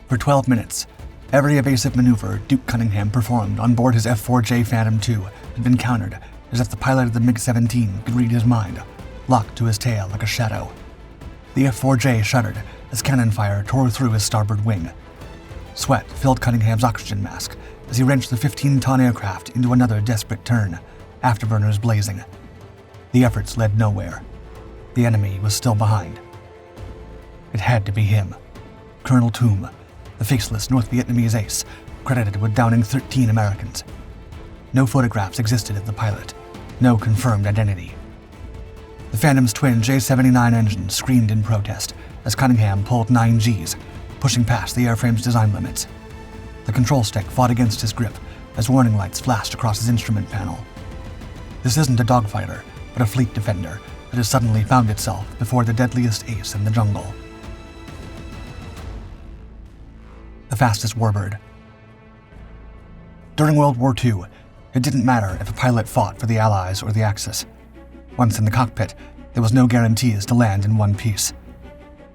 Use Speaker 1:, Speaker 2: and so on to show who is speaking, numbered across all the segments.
Speaker 1: For 12 minutes, every evasive maneuver Duke Cunningham performed on board his F-4J Phantom II had been countered as if the pilot of the MiG-17 could read his mind, locked to his tail like a shadow. The F-4J shuddered as cannon fire tore through his starboard wing. Sweat filled Cunningham's oxygen mask as he wrenched the 15-ton aircraft into another desperate turn, afterburners blazing. The efforts led nowhere. The enemy was still behind. It had to be him, Colonel Toom, the faceless North Vietnamese ace, credited with downing 13 Americans. No photographs existed of the pilot, no confirmed identity. The Phantom's twin J-79 engine screamed in protest as Cunningham pulled 9 Gs, pushing past the airframe's design limits. The control stick fought against his grip as warning lights flashed across his instrument panel. This isn't a dogfighter, but a fleet defender that has suddenly found itself before the deadliest ace in the jungle. The fastest warbird. During World War II, it didn't matter if a pilot fought for the Allies or the Axis. Once in the cockpit, there was no guarantees to land in one piece.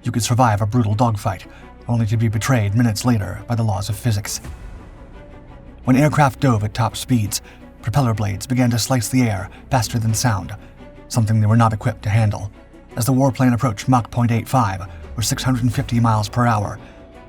Speaker 1: You could survive a brutal dogfight, only to be betrayed minutes later by the laws of physics. When aircraft dove at top speeds, propeller blades began to slice the air faster than sound, something they were not equipped to handle. As the warplane approached Mach 0.85, or 650 miles per hour,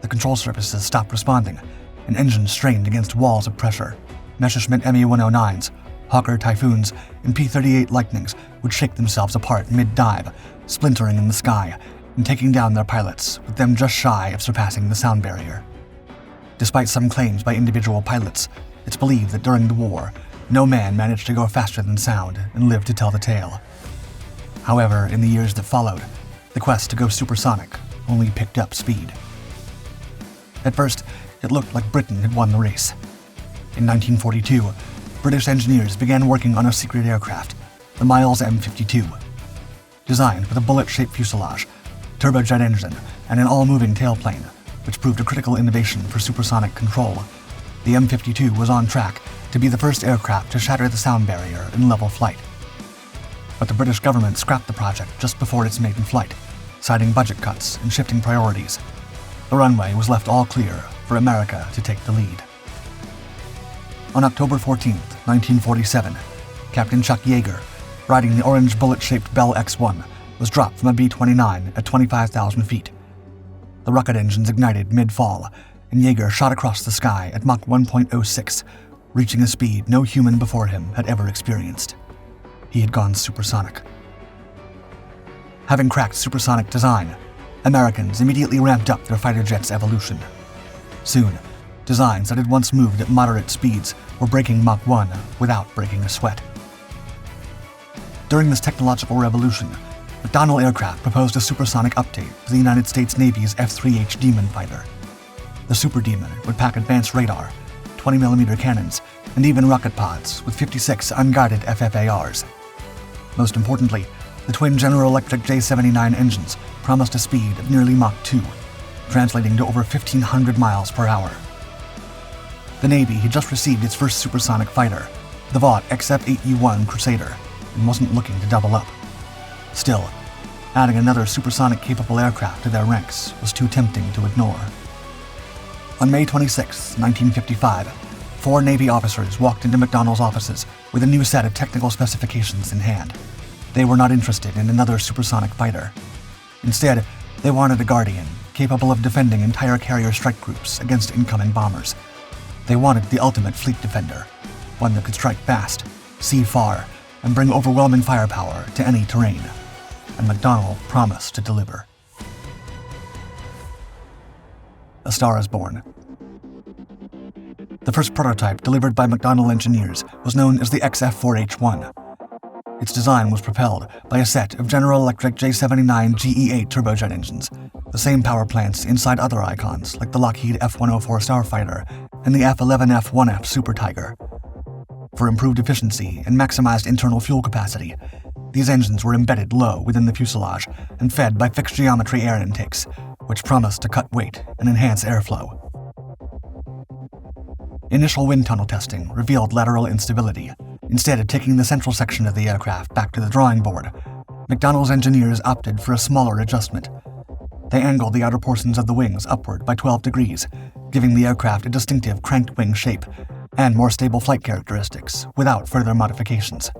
Speaker 1: the control surfaces stopped responding, and engines strained against walls of pressure. Messerschmitt Me-109s, Hawker Typhoons, and P-38 Lightnings would shake themselves apart mid-dive, splintering in the sky, and taking down their pilots, with them just shy of surpassing the sound barrier. Despite some claims by individual pilots, it's believed that during the war, no man managed to go faster than sound and live to tell the tale. However, in the years that followed, the quest to go supersonic only picked up speed. At first, it looked like Britain had won the race. In 1942, British engineers began working on a secret aircraft, the Miles M52. Designed with a bullet-shaped fuselage, turbojet engine, and an all-moving tailplane, which proved a critical innovation for supersonic control, the M52 was on track to be the first aircraft to shatter the sound barrier in level flight. But the British government scrapped the project just before its maiden flight, citing budget cuts and shifting priorities. The runway was left all clear for America to take the lead. On October 14, 1947, Captain Chuck Yeager, riding the orange bullet-shaped Bell X-1, was dropped from a B-29 at 25,000 feet. The rocket engines ignited mid-fall, and Yeager shot across the sky at Mach 1.06, reaching a speed no human before him had ever experienced. He had gone supersonic. Having cracked supersonic design, Americans immediately ramped up their fighter jets' evolution. Soon, designs that had once moved at moderate speeds were breaking Mach 1 without breaking a sweat. During this technological revolution, McDonnell Aircraft proposed a supersonic update for the United States Navy's F-3H Demon fighter. The Super Demon would pack advanced radar, 20mm cannons, and even rocket pods with 56 unguided FFARs. Most importantly, the twin General Electric J-79 engines promised a speed of nearly Mach 2, translating to over 1,500 miles per hour. The Navy had just received its first supersonic fighter, the Vought XF-8E1 Crusader, and wasn't looking to double up. Still, adding another supersonic-capable aircraft to their ranks was too tempting to ignore. On May 26, 1955, 4 Navy officers walked into McDonnell's offices with a new set of technical specifications in hand. They were not interested in another supersonic fighter. Instead, they wanted a Guardian, capable of defending entire carrier strike groups against incoming bombers. They wanted the ultimate fleet defender, one that could strike fast, see far, and bring overwhelming firepower to any terrain. And McDonnell promised to deliver. A Star is Born. The first prototype delivered by McDonnell engineers was known as the XF-4H-1. Its design was propelled by a set of General Electric J-79 GE8 turbojet engines, the same power plants inside other icons like the Lockheed F-104 Starfighter and the F-11F-1F Super Tiger. For improved efficiency and maximized internal fuel capacity, these engines were embedded low within the fuselage and fed by fixed geometry air intakes, which promised to cut weight and enhance airflow. Initial wind tunnel testing revealed lateral instability. Instead of taking the central section of the aircraft back to the drawing board, McDonnell's engineers opted for a smaller adjustment. They angled the outer portions of the wings upward by 12 degrees, giving the aircraft a distinctive cranked wing shape and more stable flight characteristics without further modifications.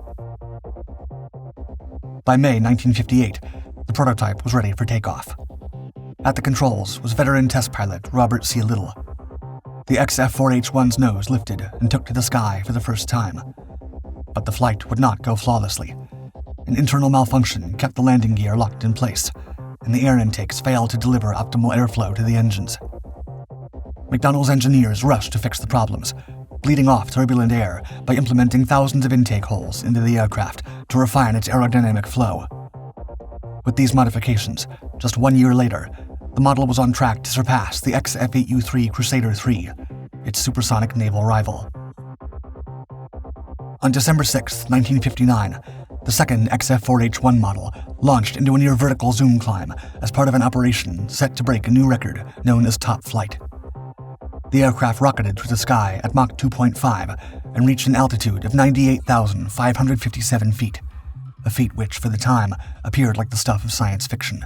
Speaker 1: By May 1958, the prototype was ready for takeoff. At the controls was veteran test pilot Robert C. Little. The XF-4H-1's nose lifted and took to the sky for the first time. But the flight would not go flawlessly. An internal malfunction kept the landing gear locked in place, and the air intakes failed to deliver optimal airflow to the engines. McDonnell's engineers rushed to fix the problems, bleeding off turbulent air by implementing thousands of intake holes into the aircraft to refine its aerodynamic flow. With these modifications, just 1 year later, the model was on track to surpass the XF-8U-3 Crusader III, its supersonic naval rival. On December 6, 1959, the second XF-4H-1 model launched into a near-vertical zoom climb as part of an operation set to break a new record known as top flight. The aircraft rocketed through the sky at Mach 2.5 and reached an altitude of 98,557 feet, a feat which, for the time, appeared like the stuff of science fiction.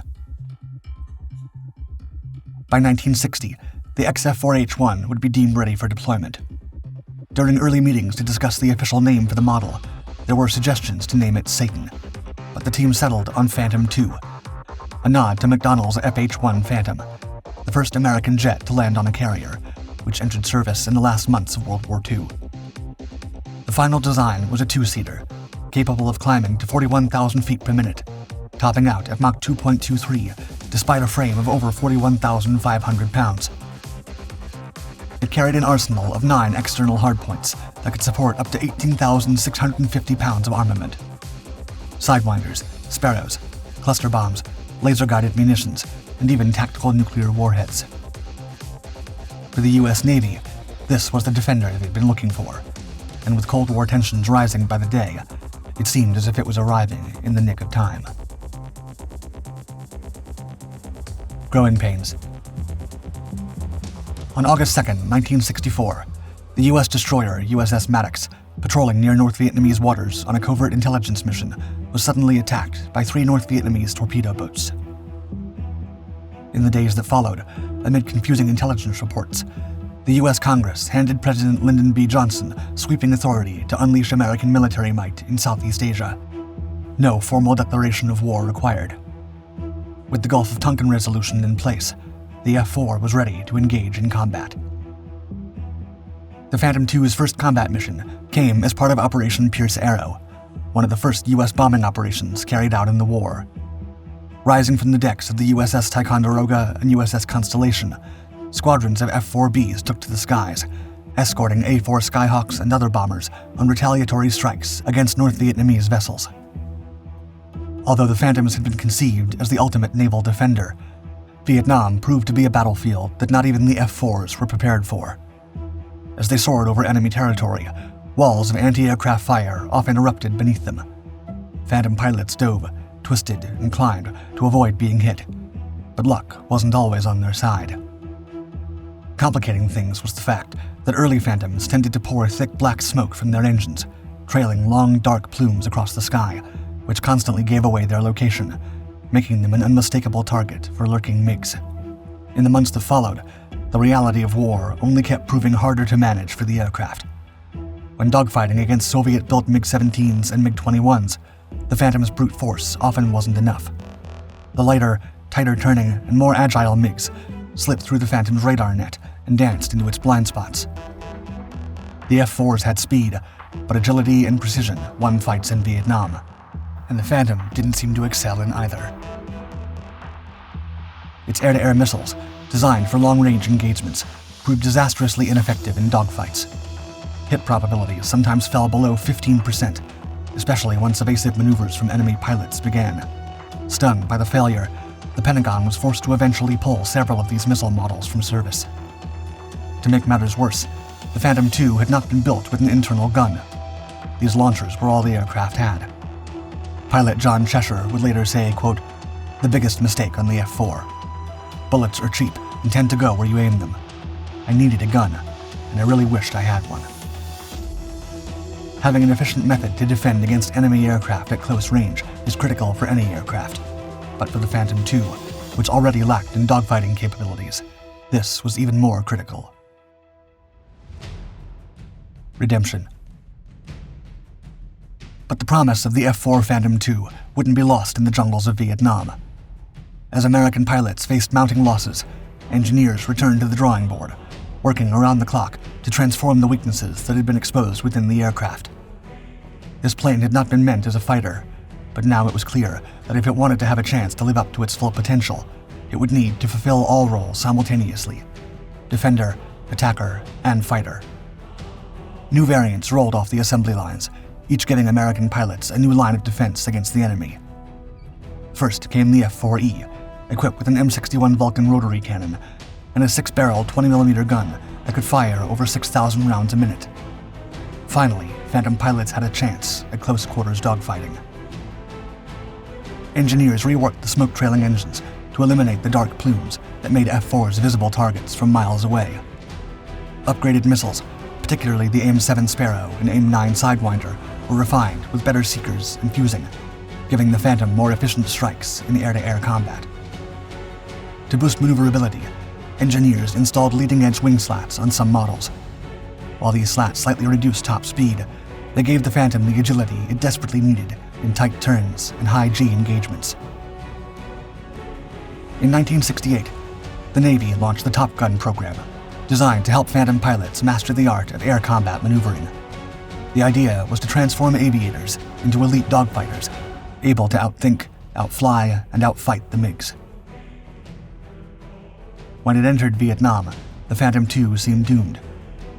Speaker 1: By 1960, the XF-4H-1 would be deemed ready for deployment. During early meetings to discuss the official name for the model, there were suggestions to name it Satan, but the team settled on Phantom II, a nod to McDonnell's F-H-1 Phantom, the first American jet to land on a carrier, which entered service in the last months of World War II. The final design was a two-seater, capable of climbing to 41,000 feet per minute, topping out at Mach 2.23, despite a frame of over 41,500 pounds. It carried an arsenal of 9 external hardpoints that could support up to 18,650 pounds of armament. Sidewinders, Sparrows, cluster bombs, laser-guided munitions, and even tactical nuclear warheads. For the U.S. Navy, this was the defender they'd been looking for, and with Cold War tensions rising by the day, it seemed as if it was arriving in the nick of time. Growing pains. On August 2, 1964, the U.S. destroyer USS Maddox, patrolling near North Vietnamese waters on a covert intelligence mission, was suddenly attacked by 3 North Vietnamese torpedo boats. In the days that followed, amid confusing intelligence reports, the U.S. Congress handed President Lyndon B. Johnson sweeping authority to unleash American military might in Southeast Asia. No formal declaration of war required. With the Gulf of Tonkin resolution in place, the F-4 was ready to engage in combat. The Phantom II's first combat mission came as part of Operation Pierce Arrow, one of the first U.S. bombing operations carried out in the war. Rising from the decks of the USS Ticonderoga and USS Constellation, squadrons of F-4Bs took to the skies, escorting A-4 Skyhawks and other bombers on retaliatory strikes against North Vietnamese vessels. Although the Phantoms had been conceived as the ultimate naval defender, Vietnam proved to be a battlefield that not even the F-4s were prepared for. As they soared over enemy territory, walls of anti-aircraft fire often erupted beneath them. Phantom pilots dove, twisted, and climbed to avoid being hit, but luck wasn't always on their side. Complicating things was the fact that early Phantoms tended to pour thick black smoke from their engines, trailing long dark plumes across the sky, which constantly gave away their location, making them an unmistakable target for lurking MiGs. In the months that followed, the reality of war only kept proving harder to manage for the aircraft. When dogfighting against Soviet-built MiG-17s and MiG-21s, the Phantom's brute force often wasn't enough. The lighter, tighter turning, and more agile MiGs slipped through the Phantom's radar net and danced into its blind spots. The F-4s had speed, but agility and precision won fights in Vietnam, and the Phantom didn't seem to excel in either. Its air-to-air missiles, designed for long-range engagements, proved disastrously ineffective in dogfights. Hit probabilities sometimes fell below 15%, especially once evasive maneuvers from enemy pilots began. Stung by the failure, the Pentagon was forced to eventually pull several of these missile models from service. To make matters worse, the Phantom II had not been built with an internal gun. These launchers were all the aircraft had. Pilot John Cheshire would later say, quote, "The biggest mistake on the F-4. Bullets are cheap and tend to go where you aim them. I needed a gun, and I really wished I had one." Having an efficient method to defend against enemy aircraft at close range is critical for any aircraft, but for the Phantom II, which already lacked in dogfighting capabilities. This was even more critical. Redemption. But the promise of the F-4 Phantom II wouldn't be lost in the jungles of Vietnam. As American pilots faced mounting losses, engineers returned to the drawing board, working around the clock to transform the weaknesses that had been exposed within the aircraft. This plane had not been meant as a fighter, but now it was clear that if it wanted to have a chance to live up to its full potential, it would need to fulfill all roles simultaneously: defender, attacker, and fighter. New variants rolled off the assembly lines, each giving American pilots a new line of defense against the enemy. First came the F-4E, equipped with an M61 Vulcan rotary cannon and a 6-barrel 20mm gun that could fire over 6,000 rounds a minute. Finally, Phantom pilots had a chance at close-quarters dogfighting. Engineers reworked the smoke-trailing engines to eliminate the dark plumes that made F-4s visible targets from miles away. Upgraded missiles, particularly the AIM-7 Sparrow and AIM-9 Sidewinder, were refined with better seekers and fusing, giving the Phantom more efficient strikes in air-to-air combat. To boost maneuverability, engineers installed leading-edge wing slats on some models. While these slats slightly reduced top speed, they gave the Phantom the agility it desperately needed in tight turns and high-G engagements. In 1968, the Navy launched the Top Gun program, designed to help Phantom pilots master the art of air combat maneuvering. The idea was to transform aviators into elite dogfighters, able to outthink, outfly, and outfight the MiGs. When it entered Vietnam, the Phantom II seemed doomed,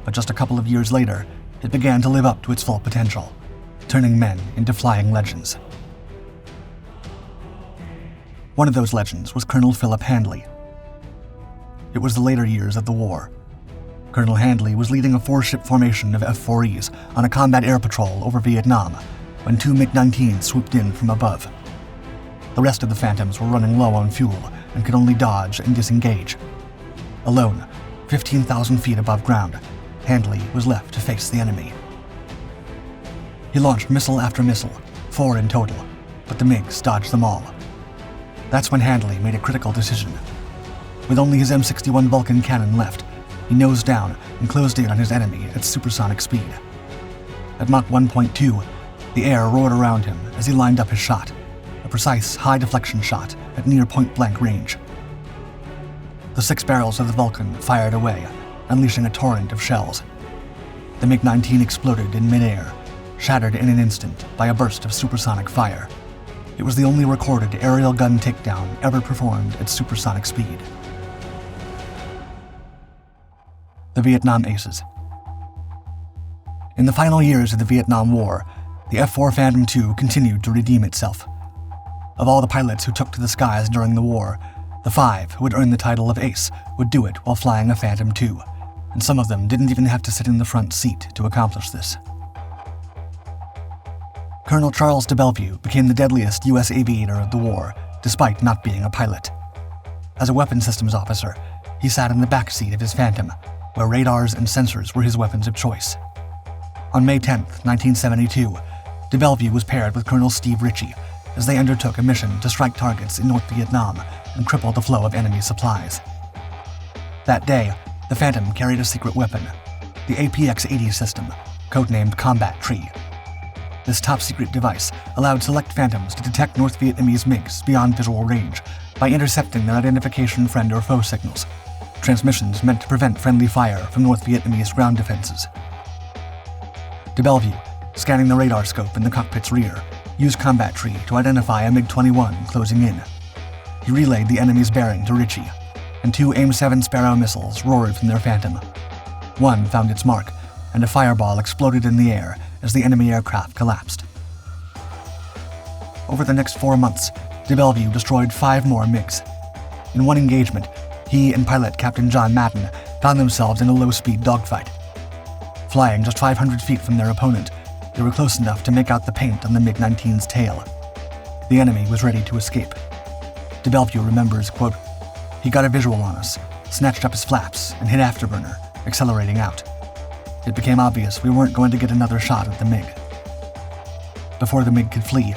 Speaker 1: but just a couple of years later, it began to live up to its full potential, turning men into flying legends. One of those legends was Colonel Philip Handley. It was the later years of the war. Colonel Handley was leading a 4-ship formation of F-4Es on a combat air patrol over Vietnam when 2 MiG-19s swooped in from above. The rest of the Phantoms were running low on fuel and could only dodge and disengage. Alone, 15,000 feet above ground, Handley was left to face the enemy. He launched missile after missile, 4 in total, but the MiGs dodged them all. That's when Handley made a critical decision. With only his M61 Vulcan cannon left, he nosed down and closed in on his enemy at supersonic speed. At Mach 1.2, the air roared around him as he lined up his shot, a precise, high-deflection shot at near point-blank range. The 6 barrels of the Vulcan fired away, unleashing a torrent of shells. The MiG-19 exploded in midair, shattered in an instant by a burst of supersonic fire. It was the only recorded aerial gun takedown ever performed at supersonic speed. The Vietnam Aces. In the final years of the Vietnam War, the F-4 Phantom II continued to redeem itself. Of all the pilots who took to the skies during the war, the 5 who would earn the title of Ace would do it while flying a Phantom II, and some of them didn't even have to sit in the front seat to accomplish this. Colonel Charles de Bellevue became the deadliest U.S. aviator of the war, despite not being a pilot. As a weapons systems officer, he sat in the back seat of his Phantom, where radars and sensors were his weapons of choice. On May 10, 1972, de Bellevue was paired with Colonel Steve Ritchie as they undertook a mission to strike targets in North Vietnam and cripple the flow of enemy supplies. That day, the Phantom carried a secret weapon, the APX-80 system, codenamed Combat Tree. This top-secret device allowed select Phantoms to detect North Vietnamese MiGs beyond visual range by intercepting their identification friend or foe signals, transmissions meant to prevent friendly fire from North Vietnamese ground defenses. De Bellevue, scanning the radar scope in the cockpit's rear, used Combat Tree to identify a MiG-21 closing in. He relayed the enemy's bearing to Ritchie, and 2 AIM-7 Sparrow missiles roared from their Phantom. One found its mark, and a fireball exploded in the air as the enemy aircraft collapsed. Over the next 4 months, de Bellevue destroyed 5 more MiGs. In one engagement, he and pilot Captain John Madden found themselves in a low-speed dogfight. Flying just 500 feet from their opponent, they were close enough to make out the paint on the MiG-19's tail. The enemy was ready to escape. De Bellevue remembers, quote, "He got a visual on us, snatched up his flaps, and hit afterburner, accelerating out. It became obvious we weren't going to get another shot at the MiG." Before the MiG could flee,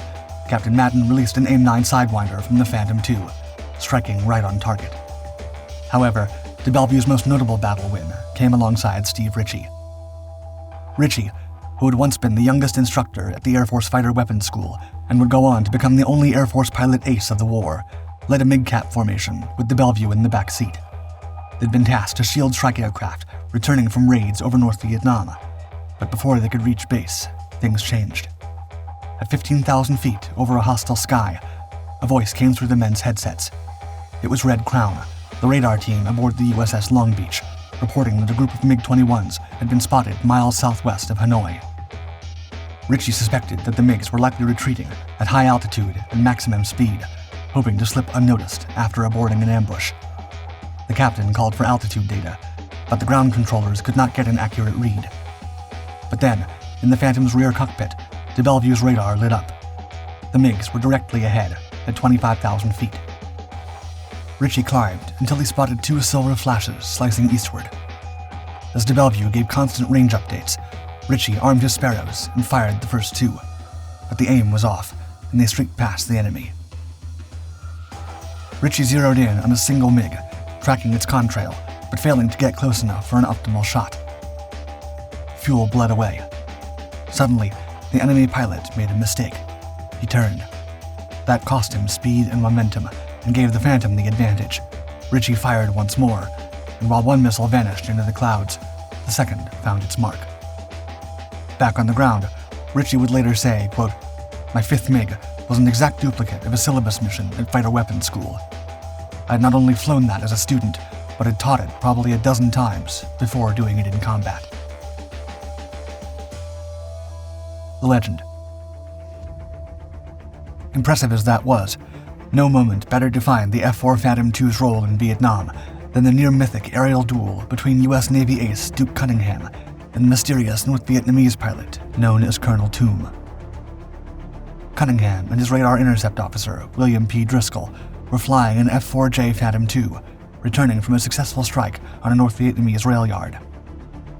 Speaker 1: Captain Madden released an AIM-9 Sidewinder from the Phantom II, striking right on target. However, de Bellevue's most notable battle win came alongside Steve Ritchie. Ritchie, who had once been the youngest instructor at the Air Force Fighter Weapons School and would go on to become the only Air Force pilot ace of the war, led a MiG-cap formation with de Bellevue in the back seat. They'd been tasked to shield strike aircraft returning from raids over North Vietnam, but before they could reach base, things changed. At 15,000 feet over a hostile sky, a voice came through the men's headsets. It was Red Crown, the radar team aboard the USS Long Beach, reporting that a group of MiG-21s had been spotted miles southwest of Hanoi. Ritchie suspected that the MiGs were likely retreating at high altitude and maximum speed, hoping to slip unnoticed after aborting an ambush. The captain called for altitude data, but the ground controllers could not get an accurate read. But then, in the Phantom's rear cockpit, de Bellevue's radar lit up. The MiGs were directly ahead, at 25,000 feet. Ritchie climbed until he spotted two silver flashes slicing eastward. As de Bellevue gave constant range updates, Ritchie armed his Sparrows and fired the first two, but the aim was off, and they streaked past the enemy. Ritchie zeroed in on a single MiG, tracking its contrail, but failing to get close enough for an optimal shot. Fuel bled away. Suddenly, the enemy pilot made a mistake. He turned. That cost him speed and momentum and gave the Phantom the advantage. Ritchie fired once more, and while one missile vanished into the clouds, the second found its mark. Back on the ground, Ritchie would later say, quote, "My fifth MiG was an exact duplicate of a syllabus mission at Fighter Weapons School. I had not only flown that as a student, but had taught it probably a dozen times before doing it in combat." The legend. Impressive as that was, no moment better defined the F-4 Phantom II's role in Vietnam than the near-mythic aerial duel between U.S. Navy ace Duke Cunningham and the mysterious North Vietnamese pilot known as Colonel Toom. Cunningham and his radar intercept officer, William P. Driscoll, were flying an F-4J Phantom II, returning from a successful strike on a North Vietnamese rail yard.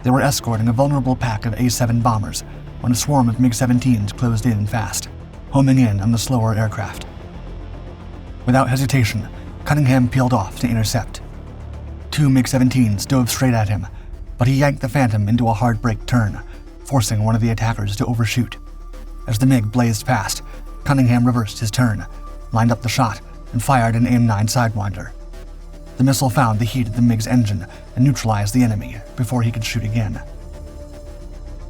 Speaker 1: They were escorting a vulnerable pack of A-7 bombers when a swarm of MiG-17s closed in fast, homing in on the slower aircraft. Without hesitation, Cunningham peeled off to intercept. Two MiG-17s dove straight at him, but he yanked the Phantom into a hard brake turn, forcing one of the attackers to overshoot. As the MiG blazed past, Cunningham reversed his turn, lined up the shot, and fired an AIM-9 Sidewinder. The missile found the heat of the MiG's engine and neutralized the enemy before he could shoot again.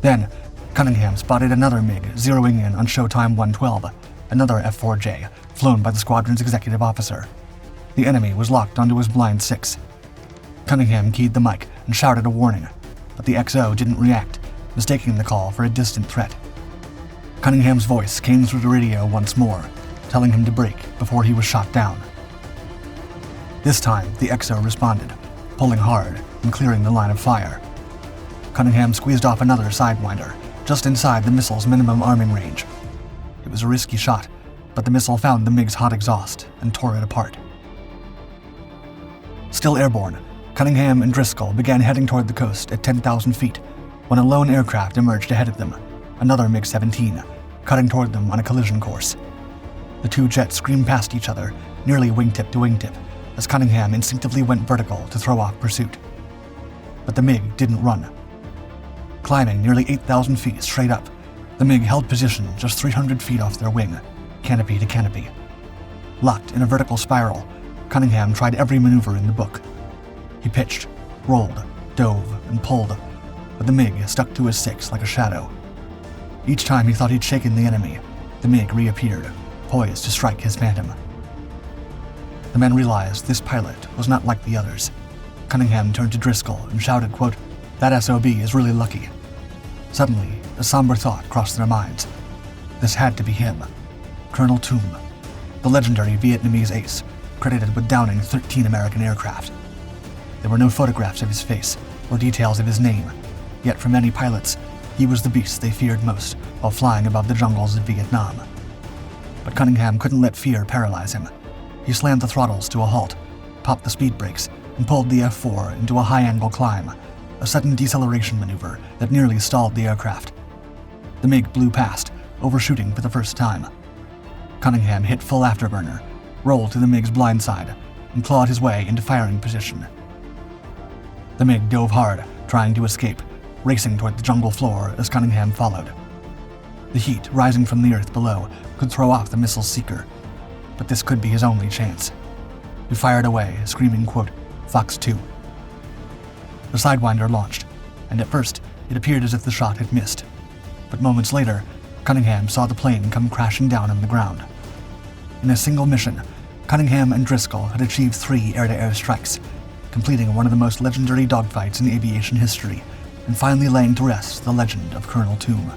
Speaker 1: Then, Cunningham spotted another MiG zeroing in on Showtime 112, another F-4J, flown by the squadron's executive officer. The enemy was locked onto his blind six. Cunningham keyed the mic and shouted a warning, but the XO didn't react, mistaking the call for a distant threat. Cunningham's voice came through the radio once more, telling him to brake before he was shot down. This time, the XO responded, pulling hard and clearing the line of fire. Cunningham squeezed off another Sidewinder, just inside the missile's minimum arming range. It was a risky shot, but the missile found the MiG's hot exhaust and tore it apart. Still airborne, Cunningham and Driscoll began heading toward the coast at 10,000 feet when a lone aircraft emerged ahead of them, another MiG-17, cutting toward them on a collision course. The two jets screamed past each other, nearly wingtip to wingtip, as Cunningham instinctively went vertical to throw off pursuit. But the MiG didn't run. Climbing nearly 8,000 feet straight up, the MiG held position just 300 feet off their wing, canopy to canopy. Locked in a vertical spiral, Cunningham tried every maneuver in the book. He pitched, rolled, dove, and pulled, but the MiG stuck to his six like a shadow. Each time he thought he'd shaken the enemy, the MiG reappeared, poised to strike his Phantom. The men realized this pilot was not like the others. Cunningham turned to Driscoll and shouted, quote, "That SOB is really lucky." Suddenly, a somber thought crossed their minds. This had to be him, Colonel Toom, the legendary Vietnamese ace, credited with downing 13 American aircraft. There were no photographs of his face or details of his name, yet for many pilots, he was the beast they feared most while flying above the jungles of Vietnam. But Cunningham couldn't let fear paralyze him. He slammed the throttles to a halt, popped the speed brakes, and pulled the F-4 into a high-angle climb, a sudden deceleration maneuver that nearly stalled the aircraft. The MiG blew past, overshooting for the first time. Cunningham hit full afterburner, rolled to the MiG's blind side, and clawed his way into firing position. The MiG dove hard, trying to escape, racing toward the jungle floor as Cunningham followed. The heat rising from the earth below could throw off the missile's seeker, but this could be his only chance. He fired away, screaming, quote, "Fox 2." The Sidewinder launched, and at first it appeared as if the shot had missed. But moments later, Cunningham saw the plane come crashing down on the ground. In a single mission, Cunningham and Driscoll had achieved 3 air-to-air strikes, completing one of the most legendary dogfights in aviation history, and finally laying to rest the legend of Colonel Toome.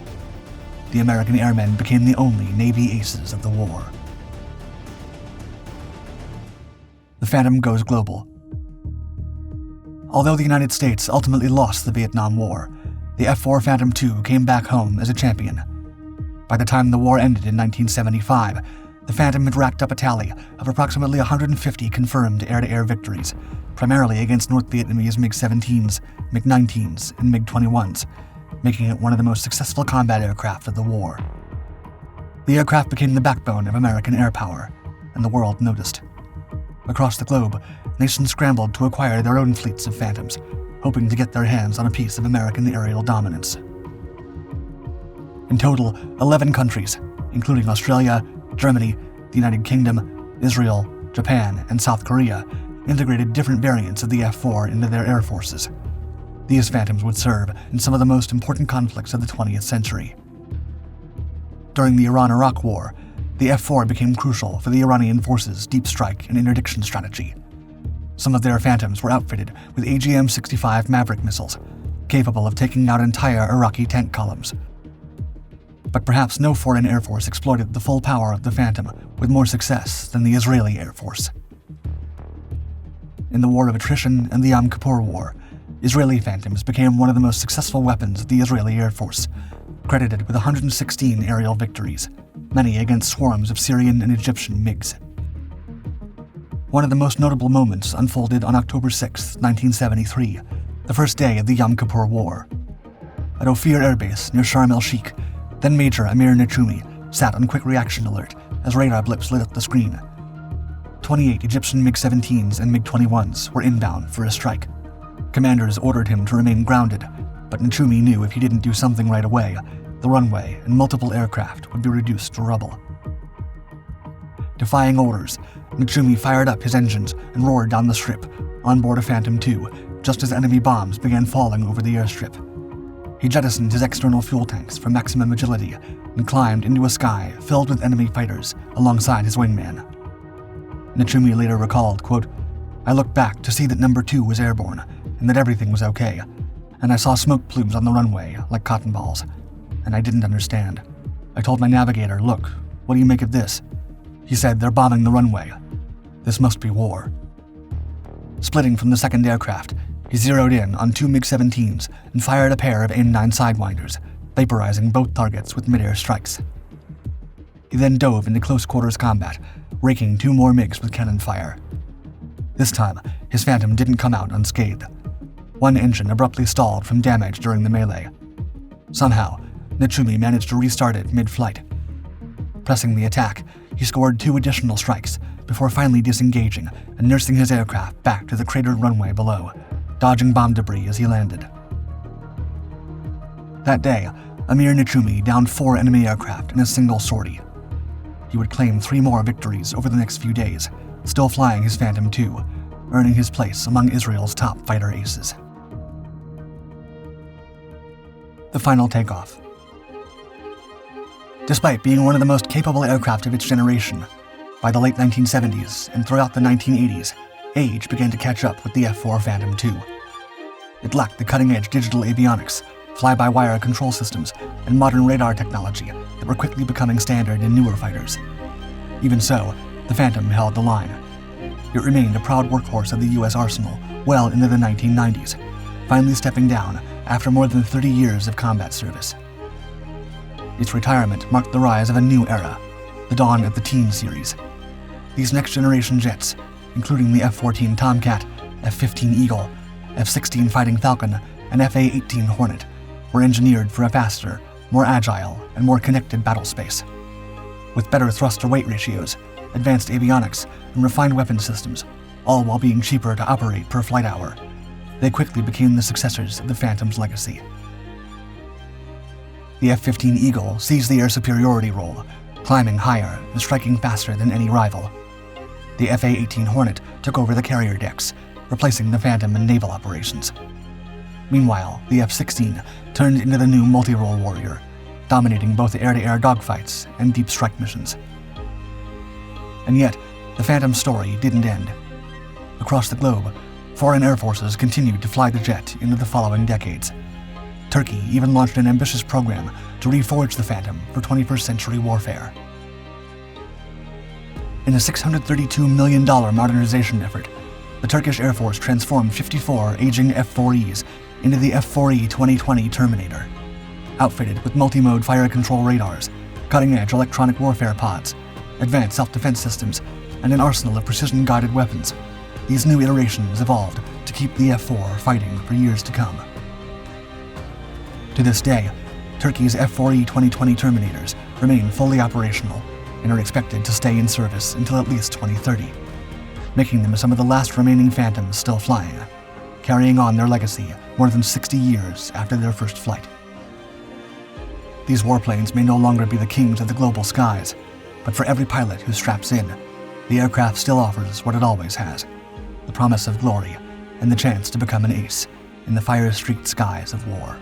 Speaker 1: The American airmen became the only Navy aces of the war. The Phantom goes global. Although the United States ultimately lost the Vietnam War, the F-4 Phantom II came back home as a champion. By the time the war ended in 1975, the Phantom had racked up a tally of approximately 150 confirmed air-to-air victories, primarily against North Vietnamese MiG-17s, MiG-19s, and MiG-21s, making it one of the most successful combat aircraft of the war. The aircraft became the backbone of American air power, and the world noticed. Across the globe, nations scrambled to acquire their own fleets of Phantoms, hoping to get their hands on a piece of American aerial dominance. In total, 11 countries, including Australia, Germany, the United Kingdom, Israel, Japan, and South Korea, integrated different variants of the F-4 into their air forces. These Phantoms would serve in some of the most important conflicts of the 20th century. During the Iran-Iraq War, the F-4 became crucial for the Iranian forces' deep strike and interdiction strategy. Some of their Phantoms were outfitted with AGM-65 Maverick missiles, capable of taking out entire Iraqi tank columns. But perhaps no foreign air force exploited the full power of the Phantom with more success than the Israeli Air Force. In the War of Attrition and the Yom Kippur War, Israeli Phantoms became one of the most successful weapons of the Israeli Air Force, credited with 116 aerial victories, many against swarms of Syrian and Egyptian MiGs. One of the most notable moments unfolded on October 6, 1973, the first day of the Yom Kippur War. At Ophir Air Base near Sharm el-Sheikh, then Major Amir Nachumi sat on quick reaction alert as radar blips lit up the screen. 28 Egyptian MiG-17s and MiG-21s were inbound for a strike. Commanders ordered him to remain grounded, but Nachumi knew if he didn't do something right away, the runway and multiple aircraft would be reduced to rubble. Defying orders, Nachumi fired up his engines and roared down the strip, on board a Phantom II, just as enemy bombs began falling over the airstrip. He jettisoned his external fuel tanks for maximum agility and climbed into a sky filled with enemy fighters alongside his wingman. Nachumi later recalled, quote, "I looked back to see that number 2 was airborne and that everything was okay, and I saw smoke plumes on the runway like cotton balls, and I didn't understand. I told my navigator, 'Look, what do you make of this?' He said, 'They're bombing the runway. This must be war.'" Splitting from the second aircraft, he zeroed in on 2 MiG-17s and fired a pair of AIM-9 Sidewinders, vaporizing both targets with mid-air strikes. He then dove into close-quarters combat, raking 2 more MiGs with cannon fire. This time, his Phantom didn't come out unscathed. One engine abruptly stalled from damage during the melee. Somehow, Nachumi managed to restart it mid-flight. Pressing the attack, he scored 2 additional strikes before finally disengaging and nursing his aircraft back to the cratered runway below, dodging bomb debris as he landed. That day, Amir Nachumi downed 4 enemy aircraft in a single sortie. He would claim 3 more victories over the next few days, still flying his Phantom II, earning his place among Israel's top fighter aces. The final takeoff. Despite being one of the most capable aircraft of its generation, by the late 1970s and throughout the 1980s, age began to catch up with the F-4 Phantom II. It lacked the cutting-edge digital avionics, fly-by-wire control systems, and modern radar technology that were quickly becoming standard in newer fighters. Even so, the Phantom held the line. It remained a proud workhorse of the U.S. arsenal well into the 1990s, finally stepping down after more than 30 years of combat service. Its retirement marked the rise of a new era, the dawn of the Teen series. These next-generation jets, including the F-14 Tomcat, F-15 Eagle, F-16 Fighting Falcon, and F-A-18 Hornet, were engineered for a faster, more agile, and more connected battle space. With better thrust-to-weight ratios, advanced avionics, and refined weapon systems, all while being cheaper to operate per flight hour. They quickly became the successors of the Phantom's legacy. The F-15 Eagle seized the air superiority role, climbing higher and striking faster than any rival. The F-A-18 Hornet took over the carrier decks, replacing the Phantom in naval operations. Meanwhile, the F-16 turned into the new multi-role warrior, dominating both air-to-air dogfights and deep strike missions. And yet, the Phantom's story didn't end. Across the globe, foreign air forces continued to fly the jet into the following decades. Turkey even launched an ambitious program to reforge the Phantom for 21st century warfare. In a $632 million modernization effort, the Turkish Air Force transformed 54 aging F-4Es into the F-4E 2020 Terminator. Outfitted with multi-mode fire control radars, cutting-edge electronic warfare pods, advanced self-defense systems, and an arsenal of precision-guided weapons, these new iterations evolved to keep the F-4 fighting for years to come. To this day, Turkey's F-4E 2020 Terminators remain fully operational and are expected to stay in service until at least 2030, making them some of the last remaining Phantoms still flying, carrying on their legacy more than 60 years after their first flight. These warplanes may no longer be the kings of the global skies, but for every pilot who straps in, the aircraft still offers what it always has: the promise of glory and the chance to become an ace in the fire-streaked skies of war.